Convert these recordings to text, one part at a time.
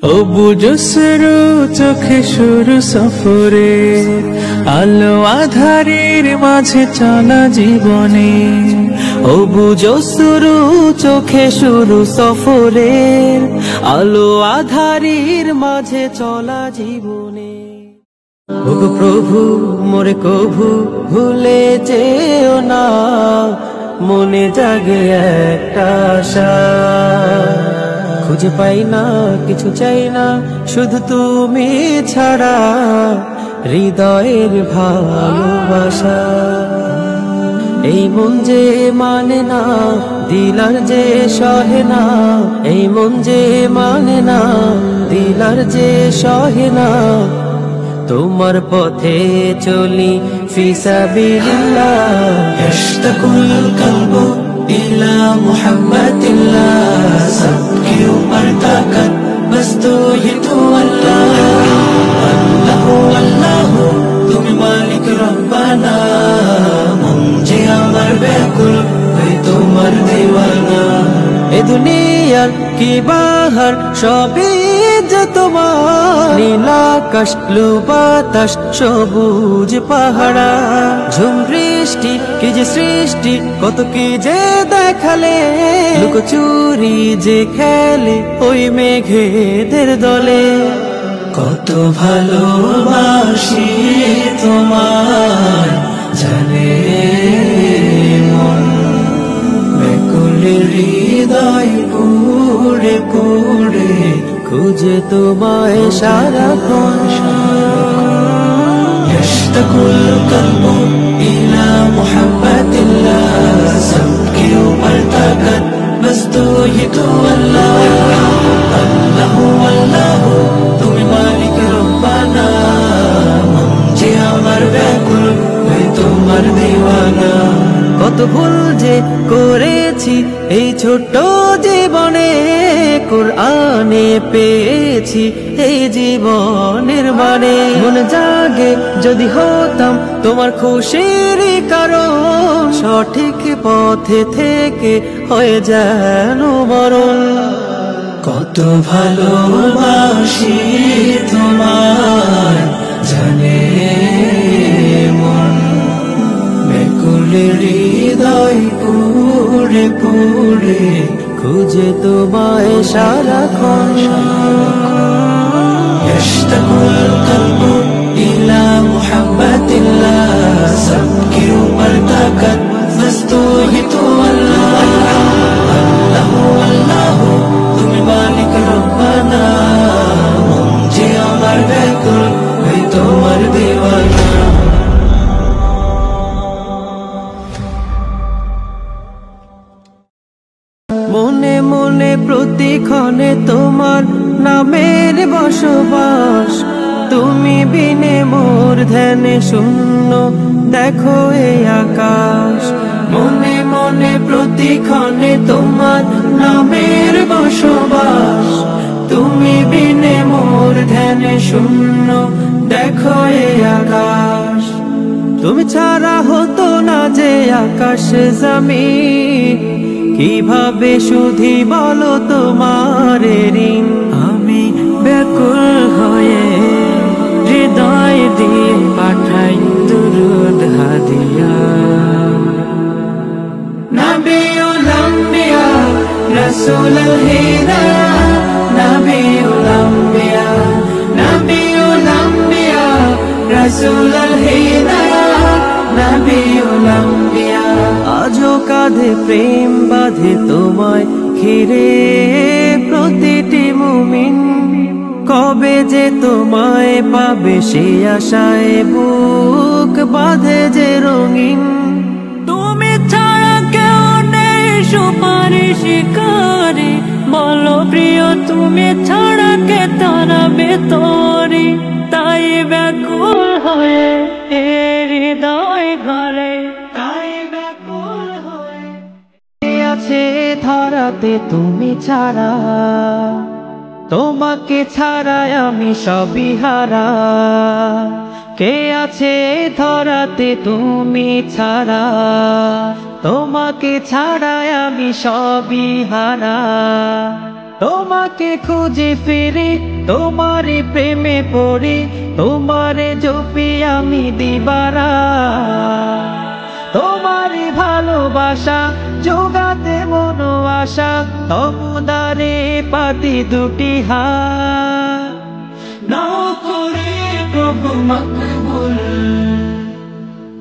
অবুজসরু চোখে শুরু সফরে, আলো আধারের মাঝে চলা জীবনে। অবুজসরু চোখে শুরু সফরের, আলো আধারের মাঝে চলা জীবনে। ওগো প্রভু মোরে কভু ভুলে যেও না, মনে জাগে একটা আশা। খুঁজে পাই না কিছু চাই না, শুধু তুমি ছাড়া হৃদয়ের ভালোবাসা। এই মন যে মানে না, দিলার যে সহে না। এই মন যে মানে না, দিলার যে সহে না। তোমার পথে চলি ফিসাবিলিল্লাহ, ইশতাকুল কলবু ইলা মুহাম্মাদিল্লাহ। सबके ऊपर ताकत बस तो ये तो अल्लाह। अल्लाह अल्लाह তুমি মালিক রব্বানা, মন যে আমার ব্যাকুল হয়ে তোমার দিওয়ানা। এ দুনিয়ার কি বাহার সবই যে তোমার, নীলাকাশ বাতাস সবুজ পাহাড়া। ঝুম বৃষ্টি কি যে সৃষ্টি, কত কি যে দেখালে। লুকোচুরি যে খেলে ওই মেঘেদের দলে। কত ভালোবাসি তোমার জানে মন, ব্যাকুল হৃদয় পুড়ে পুড়ে খুঁজে তোমায় সারাক্ষণ। ইশতাকুল কলবু ইলা মুহাব্বাতিল্লাহ, सबके ऊपर ताकत बस तो ये तो अल्लाह। अल्लाह अल्लाह তুমি মালিক রব্বানা, মন যে আমার ব্যাকুল হয়ে তোমার দিওয়ানা। কত ভুল যে করেছি এই ছোট্ট জীবনে, কুরআনে পেয়েছি এই জীবনের মানে। মন জাগে যদি হতাম তোমার খুশির কারণ, সঠিক পথে থেকে হয়ে যেন মরণ। কত ভালোবাসি তোমার জানে মন, ব্যাকুল হৃদয় পুড়ে পুড়ে খুঁজে তোমায় সারাক্ষণ। ইশতাকুল কলবু ইলা মুহাব্বাতিল্লাহ, सबके ऊपर ताकत बस तो ये तो अल्लाह। अल्लाह अल्लाह তুমি মালিক রব্বানা, মন যে আমার ব্যাকুল হয়ে তোমার দিওয়ানা। মনে মনে প্রতিক্ষণে তোমার নামের বসবাস। তুমি বিনে মোর ধ্যানে শূন্য, দেখো এই আকাশ। মনে মনে প্রতিক্ষণে তোমার নামের বসবাস। তুমি বিনে মোর ধ্যানে শূন্য, দেখো এই আকাশ। তুমি ছাড়া হতো না যে আকাশ জমিন, কিভাবে শুধি বলো তোমার ঋণ। আমি ব্যাকুল হয়ে হৃদয় দিয়ে পাঠাই দুরুদ হাদিয়া। নবিউল আম্বিয়া রাসূলুল হিদায়াহ, নবিউল আম্বিয়া, নবিউল আম্বিয়া রাসূলুল হিদায়াহ, নবিউল আম্বিয়া। আজও কাঁধে প্রেম বাঁধে তোমায় ঘিরে প্রতিটি মুমিন, কবে যে তোমায় পাবে সে আশায় বুক বাঁধে যে রঙিন। তুমি ছাড়া কেউ নেই সুপারিশকারী, বলো প্রিয় তুমি ছাড়া কে তারাবে তোরে। তাই ব্যাকুল হয়ে এ হৃদয় ঘরে, তাই ব্যাকুল হয়ে আছে ধরাতে তুমি ছাড়া। তোমাকে ছাড়াই আমি সবই হারা। কে আছে ধরাতে তুমি ছাড়া, তোমাকে ছাড়াই আমি সবই হারা। তোমাকে খুঁজে ফিরি, তোমারই প্রেমে পড়ি, তোমারে জপি আমি দিবারা। তোমারই ভালোবাসা জোগাতে মন আশা, তমুদারে পাতি দুটি হাত। নাও করে প্রভু মকবুল,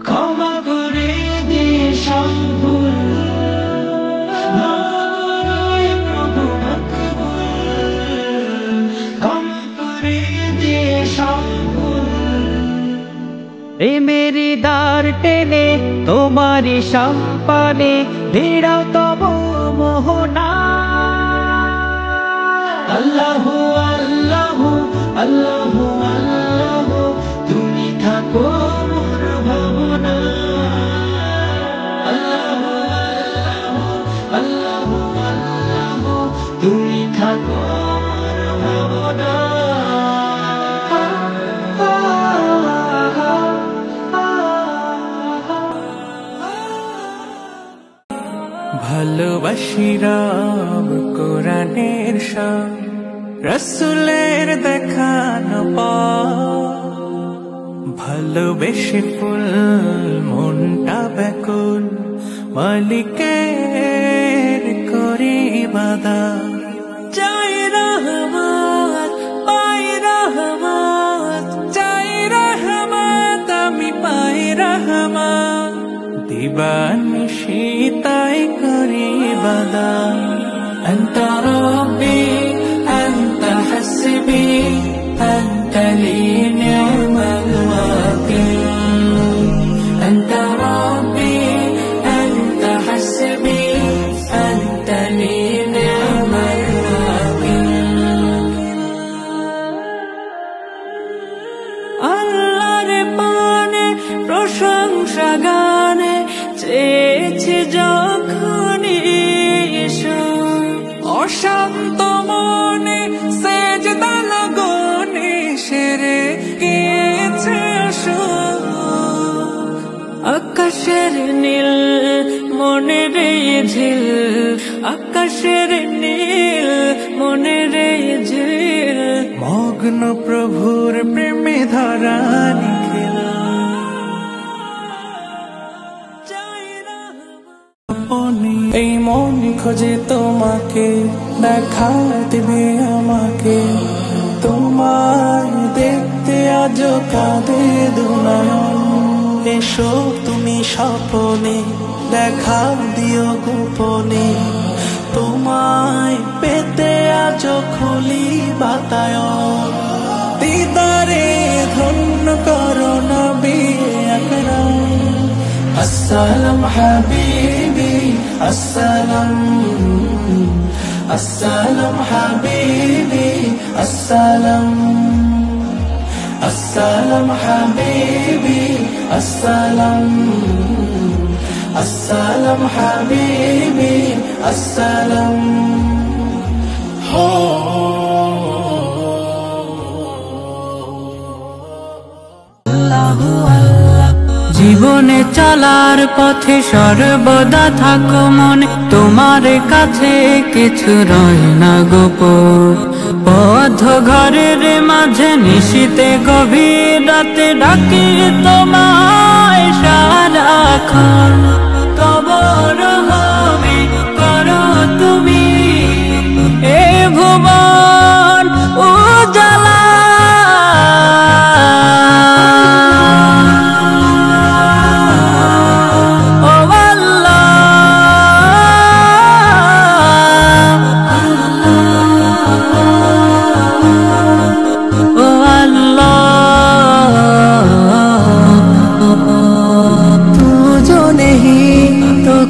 ক্ষমা করে দিয়ে সম্ভুল। প্রভু মকবুল, ক্ষমা করে দিয়ে সম্ভুল। প্রেমেরি দ্বার টেনে তোমারি সম্পানে ভিড়াও তব মোহনা। আল্লাহু আল্লাহু আল্লাহু আল্লাহু, তুমি থাকো মোর ভাবনা। আল্লাহু আল্লাহু আল্লাহু আল্লাহু, তুমি থাকো মোর ভাবনা। ভালোবাসি রব কোরআনের শান, রাসূলের দেখানো পথ। ভালোবেসে ফুল মনটা ব্যাকুল, মালিকের করি ইবাদত। চাই রহমত পাই রহমত, চাই রহমত আমি পাই রহমত। দিবানিশি তাই করি ইবাদত। আনতা রব্বি আনতা হাসবি, আনতা লি নি'মাল ওয়াকিল। আনতা রব্বি আনতা হাসবি, আনতা লি নি'মাল ওয়াকিল। আল্লাহর পানে প্রশংসা গানে চেয়েছি যখনই ঈশান, অশান্ত মনে সেজদা লগনে সেরে গিয়েছে আসন। আকাশের নীল মনের ঝিল, আকাশের নীল মনের ঝিল, মগ্ন প্রভুর প্রেমে ধরা নিখিল। এই মন খোঁজে তোমাকে, দেখা দেবে আমাকে। তোমায় দেখতে আজ কাঁদে দুনয়ন। এসো তুমি স্বপনে, দেখা দিও গোপনে। তোমায় পেতে আজ খুলি বাতায়ন। দিদারে ধন্য করো নবী আকরাম। السلام حبيبي السلام، السلام حبيبي السلام، السلام حبيبي السلام، السلام حبيبي السلام. জীবনে চলার পথে সর্বদা থাকো মনে, তোমার কাছে কিছু রয় না গোপন। পথ ঘরের মাঝে নিশীতে গভীর রাতে ডাকি তোমায় সারাক্ষণ। কবর হবে করো তুমি এ ভুবন উজালা।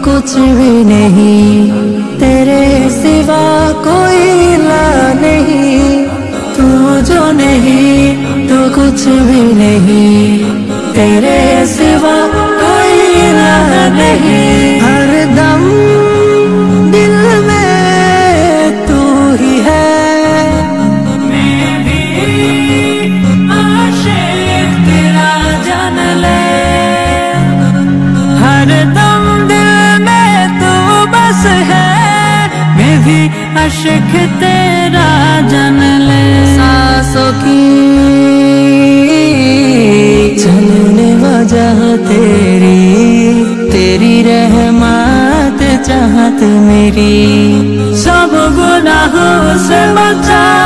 कुछ भी नहीं तेरे सिवा कोई ला नहीं, तू जो नहीं तो कुछ भी नहीं, तेरे सिवा कोई ला नहीं। हर दम दिल में तू ही है, मैं भी आशिक तेरा जान ले। हर दम दिल में तू बस है, मैं भी आशिक तेरा मेरी सब गुनाहों से बचा